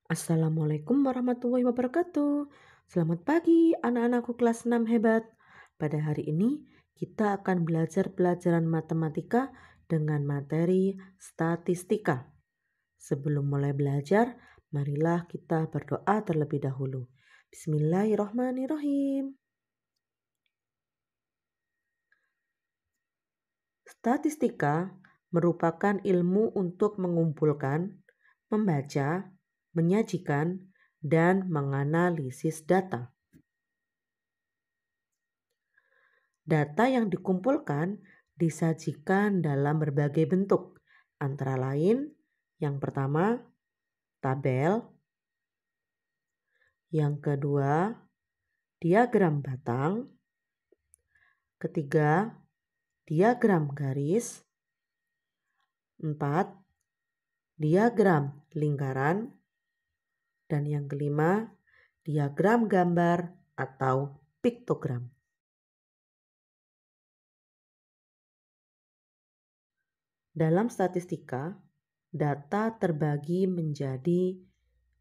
Assalamualaikum warahmatullahi wabarakatuh. Selamat pagi anak-anakku kelas 6 hebat. Pada hari ini kita akan belajar pelajaran matematika dengan materi statistika. Sebelum mulai belajar, marilah kita berdoa terlebih dahulu. Bismillahirrahmanirrahim. Statistika merupakan ilmu untuk mengumpulkan, membaca, menyajikan, dan menganalisis data. Data yang dikumpulkan disajikan dalam berbagai bentuk, antara lain yang pertama, tabel, yang kedua, diagram batang, ketiga, diagram garis, 4, diagram lingkaran, dan yang kelima, diagram gambar atau piktogram. Dalam statistika, data terbagi menjadi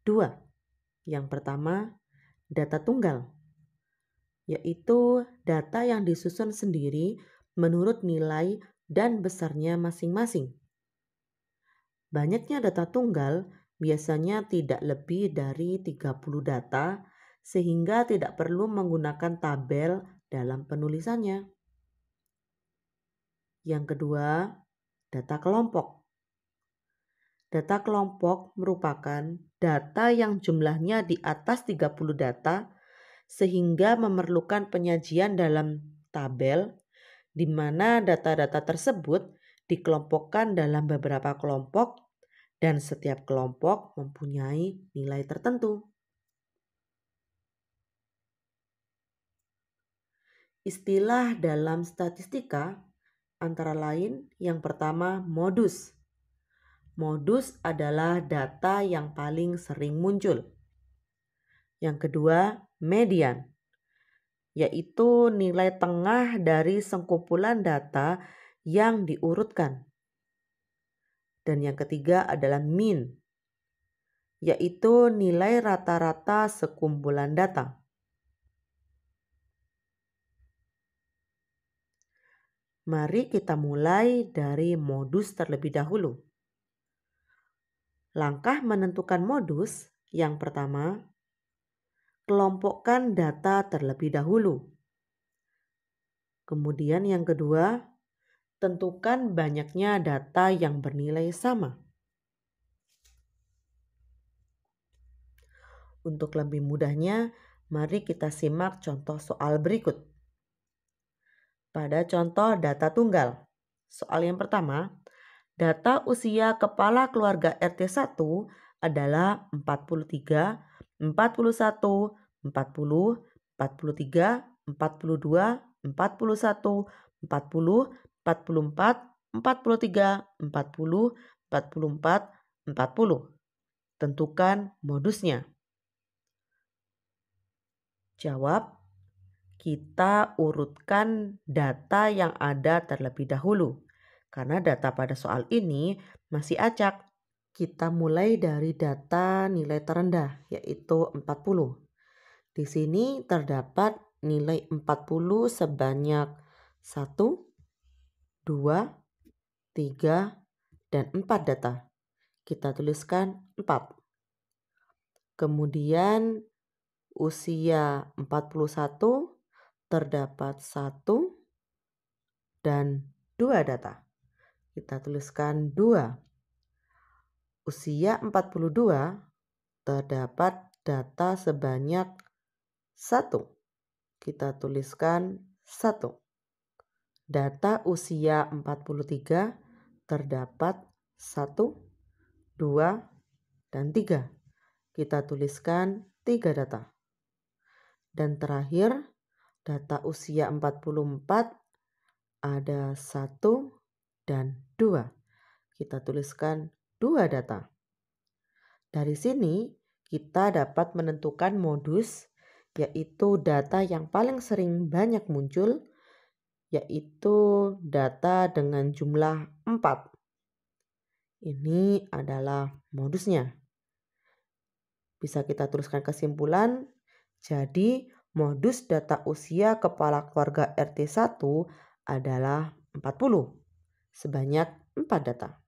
2. Yang pertama, data tunggal, yaitu data yang disusun sendiri menurut nilai dan besarnya masing-masing. Banyaknya data tunggal biasanya tidak lebih dari 30 data, sehingga tidak perlu menggunakan tabel dalam penulisannya. Yang kedua, data kelompok. Data kelompok merupakan data yang jumlahnya di atas 30 data sehingga memerlukan penyajian dalam tabel di mana data-data tersebut dikelompokkan dalam beberapa kelompok dan setiap kelompok mempunyai nilai tertentu. Istilah dalam statistika antara lain yang pertama modus. Modus adalah data yang paling sering muncul. Yang kedua, median, yaitu nilai tengah dari sekumpulan data yang diurutkan. Dan yang ketiga adalah mean, yaitu nilai rata-rata sekumpulan data. Mari kita mulai dari modus terlebih dahulu. Langkah menentukan modus yang pertama, kelompokkan data terlebih dahulu. Kemudian yang kedua, tentukan banyaknya data yang bernilai sama. Untuk lebih mudahnya, mari kita simak contoh soal berikut. Pada contoh data tunggal, soal yang pertama, data usia kepala keluarga RT 1 adalah 43, 41, 40, 43, 42, 41, 40, 44, 43, 40, 44, 40. Tentukan modusnya. Jawab, kita urutkan data yang ada terlebih dahulu. Karena data pada soal ini masih acak. Kita mulai dari data nilai terendah, yaitu 40. Di sini terdapat nilai 40 sebanyak 1, 2, 3, dan 4 data. Kita tuliskan 4. Kemudian usia 41 terdapat 1 dan 2 data. Kita tuliskan 2. Usia 42 terdapat data sebanyak 1. Kita tuliskan 1. Data usia 43 terdapat 1, 2, dan 3. Kita tuliskan 3 data. Dan terakhir, data usia 44 ada 1 dan 2. Kita tuliskan 2 data. Dari sini kita dapat menentukan modus, yaitu data yang paling sering banyak muncul, yaitu data dengan jumlah 4. Ini adalah modusnya. Bisa kita tuliskan kesimpulan. Jadi, modus data usia kepala keluarga RT 1 adalah 40, sebanyak 4 data.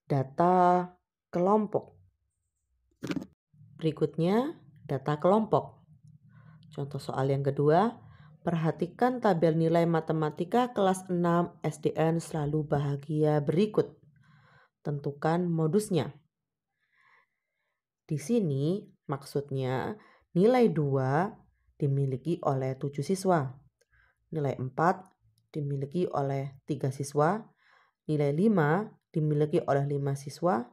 Data kelompok. Berikutnya, data kelompok. Contoh soal yang kedua, perhatikan tabel nilai matematika kelas 6 SDN selalu bahagia berikut. Tentukan modusnya. Di sini maksudnya nilai 2 dimiliki oleh 7 siswa. Nilai 4 dimiliki oleh 3 siswa. Nilai 5 dimiliki oleh 5 siswa.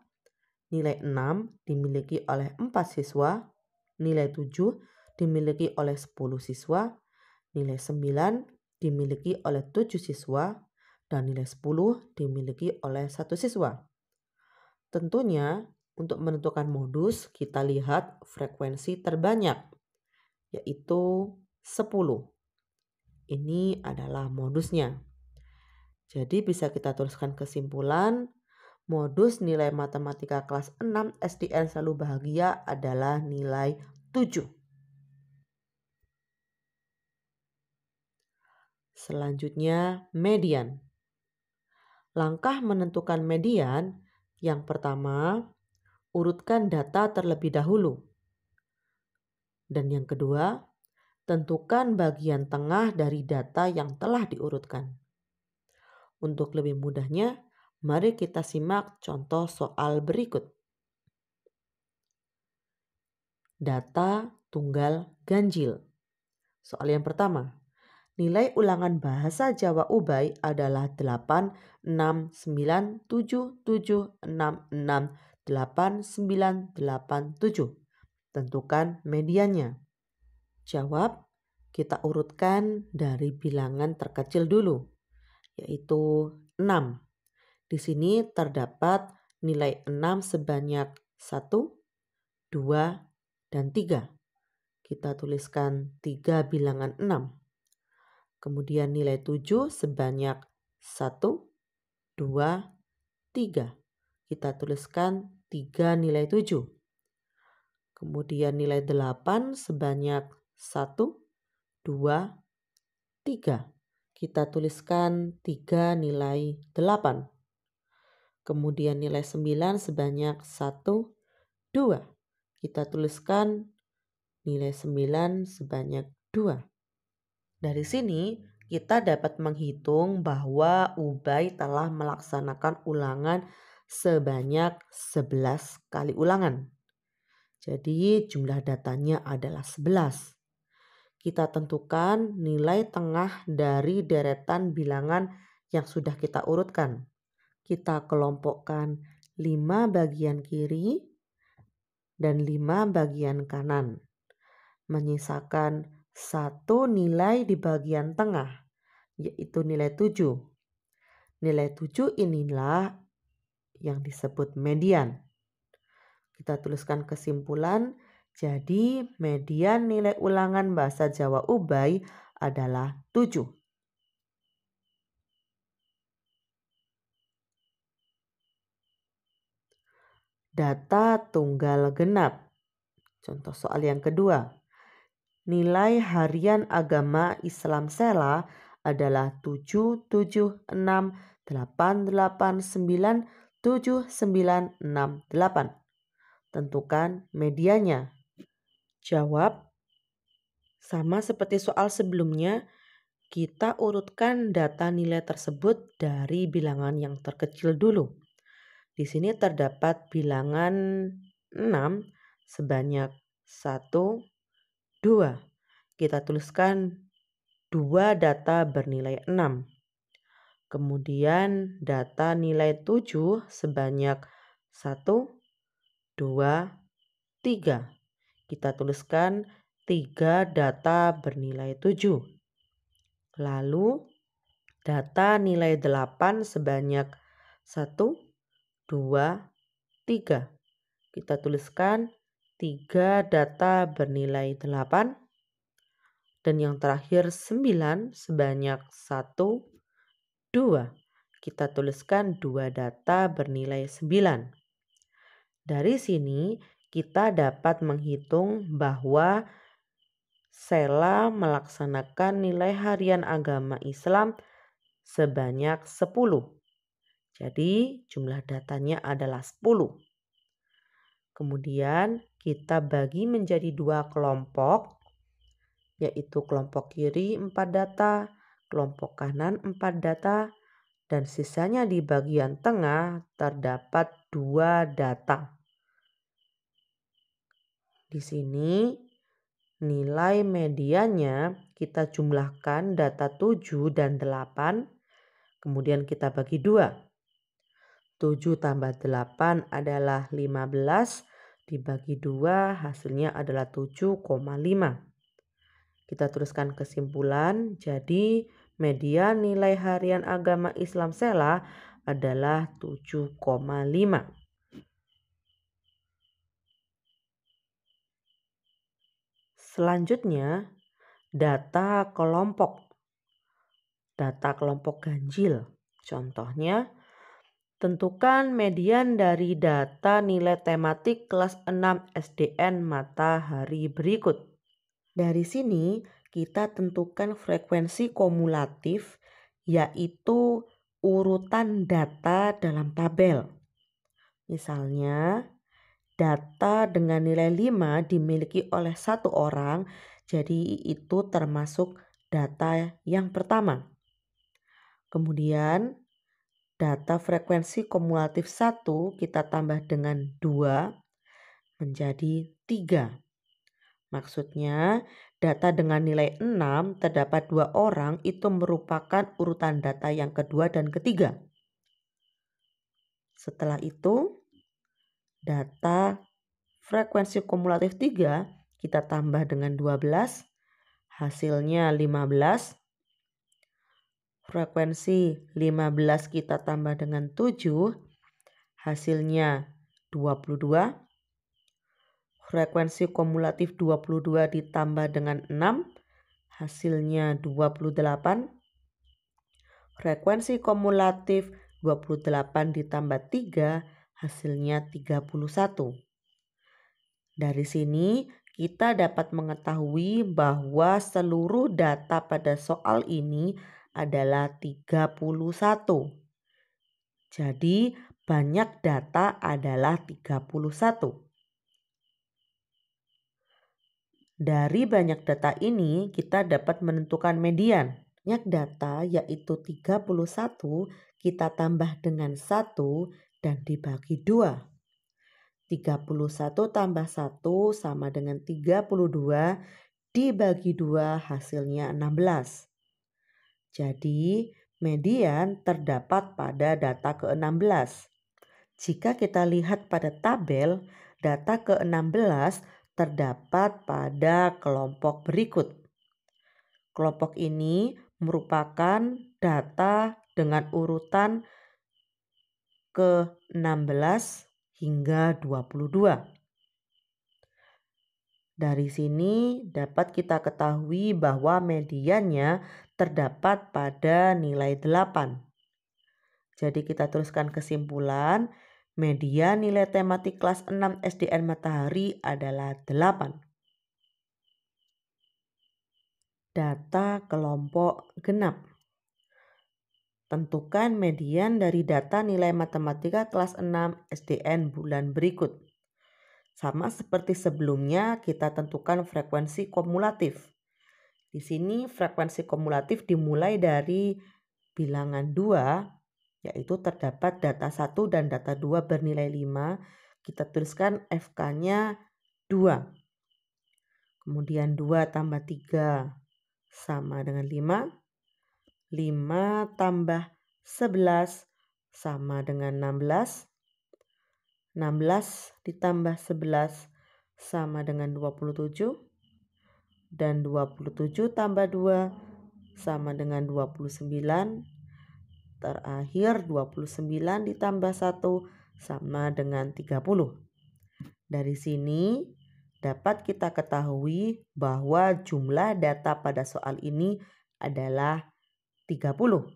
Nilai 6 dimiliki oleh 4 siswa. Nilai 7 dimiliki oleh 10 siswa. Nilai 9 dimiliki oleh 7 siswa. Dan nilai 10 dimiliki oleh 1 siswa. Tentunya untuk menentukan modus kita lihat frekuensi terbanyak, yaitu 10. Ini adalah modusnya. Jadi bisa kita tuliskan kesimpulan, modus nilai matematika kelas 6 SDN selalu bahagia adalah nilai 7. Selanjutnya, median. Langkah menentukan median, yang pertama, urutkan data terlebih dahulu. Dan yang kedua, tentukan bagian tengah dari data yang telah diurutkan. Untuk lebih mudahnya, mari kita simak contoh soal berikut. Data tunggal ganjil. Soal yang pertama, nilai ulangan bahasa Jawa Ubay adalah 8, 6, 9, 7, 7, 6, 6, 8, 9, 8, 7. Tentukan mediannya. Jawab, kita urutkan dari bilangan terkecil dulu, yaitu 6. Di sini terdapat nilai 6 sebanyak 1, 2, dan 3. Kita tuliskan 3 bilangan 6. Kemudian nilai 7 sebanyak 1, 2, 3. Kita tuliskan 3 nilai 7. Kemudian nilai 8 sebanyak 1, 2, 3. Kita tuliskan 3 nilai 8. Kemudian nilai 9 sebanyak 1, 2. Kita tuliskan nilai 9 sebanyak 2. Dari sini kita dapat menghitung bahwa Ubay telah melaksanakan ulangan sebanyak 11 kali ulangan. Jadi jumlah datanya adalah 11. Kita tentukan nilai tengah dari deretan bilangan yang sudah kita urutkan. Kita kelompokkan 5 bagian kiri dan 5 bagian kanan. Menyisakan 1 nilai di bagian tengah, yaitu nilai 7. Nilai 7 inilah yang disebut median. Kita tuliskan kesimpulan, jadi median nilai ulangan bahasa Jawa Ubay adalah 7. Data tunggal genap. Contoh soal yang kedua. Nilai harian agama Islam Sela adalah 7, 7, 6, 8, 8, 9, 7, 9, 6, 8. Tentukan medianya. Jawab, sama seperti soal sebelumnya, kita urutkan data nilai tersebut dari bilangan yang terkecil dulu. Di sini terdapat bilangan 6 sebanyak 1, 2. Kita tuliskan 2 data bernilai 6. Kemudian data nilai 7 sebanyak 1, 2, 3. Kita tuliskan 3 data bernilai 7. Lalu data nilai 8 sebanyak 1, 2, 3. Kita tuliskan 3 data bernilai 8. Dan yang terakhir 9 sebanyak 1, 2. kita tuliskan 2 data bernilai 9. Dari sini kita dapat menghitung bahwa Sela melaksanakan nilai harian agama Islam sebanyak 10. Jadi jumlah datanya adalah 10. Kemudian kita bagi menjadi 2 kelompok, yaitu kelompok kiri 4 data, kelompok kanan 4 data, dan sisanya di bagian tengah terdapat 2 data. Di sini nilai mediannya kita jumlahkan data 7 dan 8, kemudian kita bagi 2. 7 tambah 8 adalah 15, dibagi 2 hasilnya adalah 7,5. Kita teruskan kesimpulan, jadi median nilai harian agama Islam Sela adalah 7,5. Selanjutnya, data kelompok. Data kelompok ganjil. Contohnya, tentukan median dari data nilai tematik kelas 6 SDN matahari berikut. Dari sini kita tentukan frekuensi kumulatif, yaitu urutan data dalam tabel. Misalnya, data dengan nilai 5 dimiliki oleh 1 orang, jadi itu termasuk data yang pertama. Kemudian, data frekuensi kumulatif 1 kita tambah dengan 2 menjadi 3. Maksudnya, data dengan nilai 6 terdapat 2 orang itu merupakan urutan data yang kedua dan ketiga. Setelah itu, data frekuensi kumulatif 3 kita tambah dengan 12, hasilnya 15. Frekuensi 15 kita tambah dengan 7, hasilnya 22. Frekuensi kumulatif 22 ditambah dengan 6, hasilnya 28. Frekuensi kumulatif 28 ditambah 3, hasilnya 31. Dari sini kita dapat mengetahui bahwa seluruh data pada soal ini adalah 31. Jadi banyak data adalah 31. Dari banyak data ini kita dapat menentukan median. Banyak data yaitu 31 kita tambah dengan 1 dan dibagi 2. 31 tambah 1 sama dengan 32, dibagi 2 hasilnya 16. Jadi median terdapat pada data ke-16. Jika kita lihat pada tabel, data ke-16 terdapat pada kelompok berikut. Kelompok ini merupakan data dengan urutan ke-16 hingga 22. Dari sini dapat kita ketahui bahwa mediannya terdapat pada nilai 8. Jadi kita teruskan kesimpulan, median nilai tematik kelas 6 SDN Matahari adalah 8. Data kelompok genap. Tentukan median dari data nilai matematika kelas 6 SDN bulan berikut. Sama seperti sebelumnya, kita tentukan frekuensi kumulatif. Di sini frekuensi kumulatif dimulai dari bilangan 2, yaitu terdapat data 1 dan data 2 bernilai 5. Kita tuliskan FK-nya 2. Kemudian 2 tambah 3 sama dengan 5. 5 tambah 11 sama dengan 16. 16 ditambah 11 sama dengan 27. Dan 27 tambah 2 sama dengan 29. Terakhir 29 ditambah 1 sama dengan 30. Dari sini dapat kita ketahui bahwa jumlah data pada soal ini adalah 30.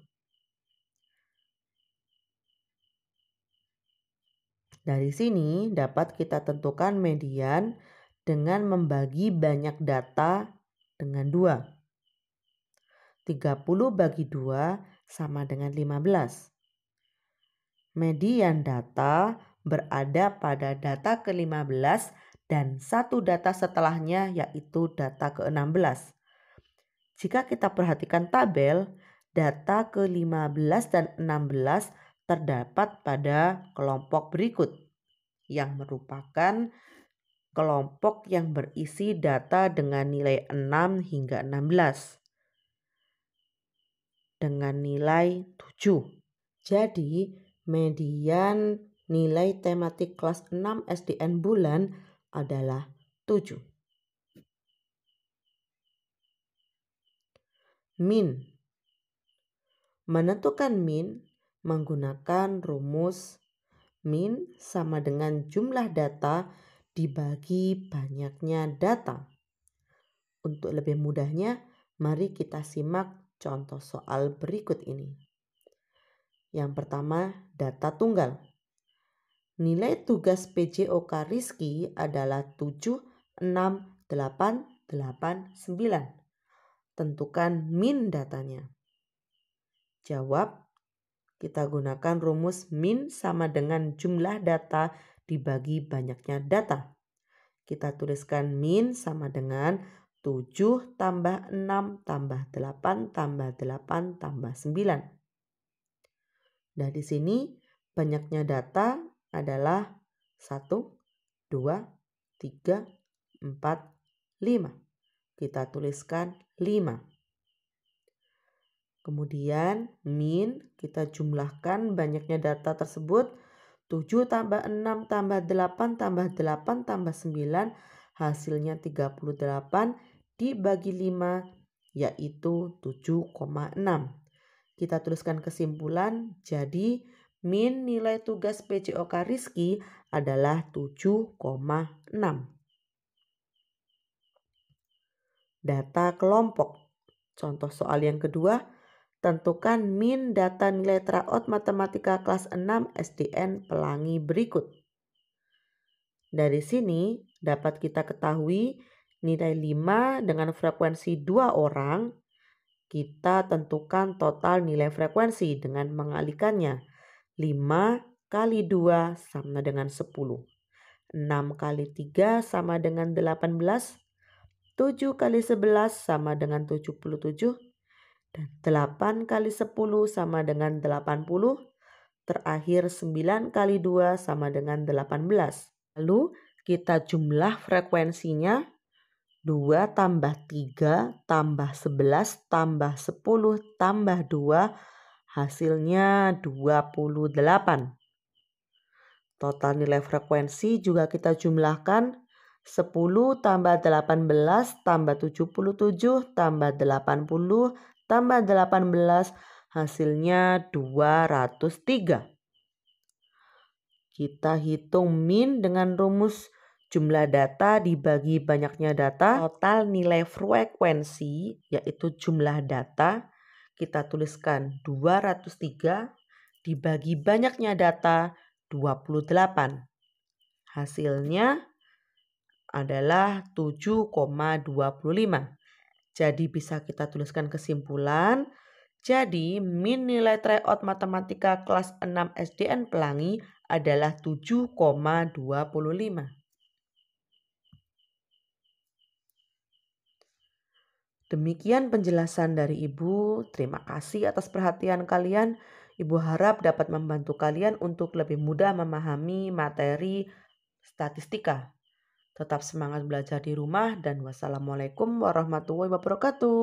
Dari sini dapat kita tentukan median dengan membagi banyak data dengan 2. 30 bagi 2 sama dengan 15. Median data berada pada data ke-15 dan satu data setelahnya yaitu data ke-16. Jika kita perhatikan tabel, data ke-15 dan 16 terdapat pada kelompok berikut yang merupakan kelompok yang berisi data dengan nilai 6 hingga 16 dengan nilai 7. Jadi, median nilai tematik kelas 6 SDN bulan adalah 7. Min. Menentukan min menggunakan rumus min sama dengan jumlah data dibagi banyaknya data. Untuk lebih mudahnya, mari kita simak contoh soal berikut ini. Yang pertama, data tunggal. Nilai tugas PJOK Rizky adalah 7, 6, 8, 8, 9. Tentukan min datanya. Jawab, kita gunakan rumus min sama dengan jumlah data dibagi banyaknya data. Kita tuliskan min sama dengan 7 tambah 6 tambah 8 tambah 8 tambah 9. Dari sini banyaknya data adalah 1, 2, 3, 4, 5. Kita tuliskan 5. Kemudian min kita jumlahkan banyaknya data tersebut. 7 tambah 6 tambah 8 tambah 8 tambah 9 hasilnya 38 dibagi 5 yaitu 7,6. Kita tuliskan kesimpulan, jadi min nilai tugas PJOK Rizky adalah 7,6. Data kelompok. Contoh soal yang kedua, tentukan min data nilai tryout matematika kelas 6 SDN Pelangi berikut. Dari sini dapat kita ketahui nilai 5 dengan frekuensi 2 orang. Kita tentukan total nilai frekuensi dengan mengalikannya. 5 kali 2 sama dengan 10. 6 kali 3 sama dengan 18. 7 kali 11 sama dengan 77. Dan 8 kali 10 sama dengan 80. Terakhir 9 kali 2 sama dengan 18. Lalu kita jumlah frekuensinya. 2 tambah 3 tambah 11 tambah 10 tambah 2 hasilnya 28. Total nilai frekuensi juga kita jumlahkan. 10 tambah 18 tambah 77 tambah 80 tambah 18 hasilnya 203. Kita hitung min dengan rumus jumlah data dibagi banyaknya data. Total nilai frekuensi yaitu jumlah data kita tuliskan 203 dibagi banyaknya data 28. Hasilnya adalah 7,25. Jadi bisa kita tuliskan kesimpulan. Jadi min nilai tryout matematika kelas 6 SDN Pelangi adalah 7,25. Demikian penjelasan dari Ibu. Terima kasih atas perhatian kalian. Ibu harap dapat membantu kalian untuk lebih mudah memahami materi statistika. Tetap semangat belajar di rumah dan wassalamualaikum warahmatullahi wabarakatuh.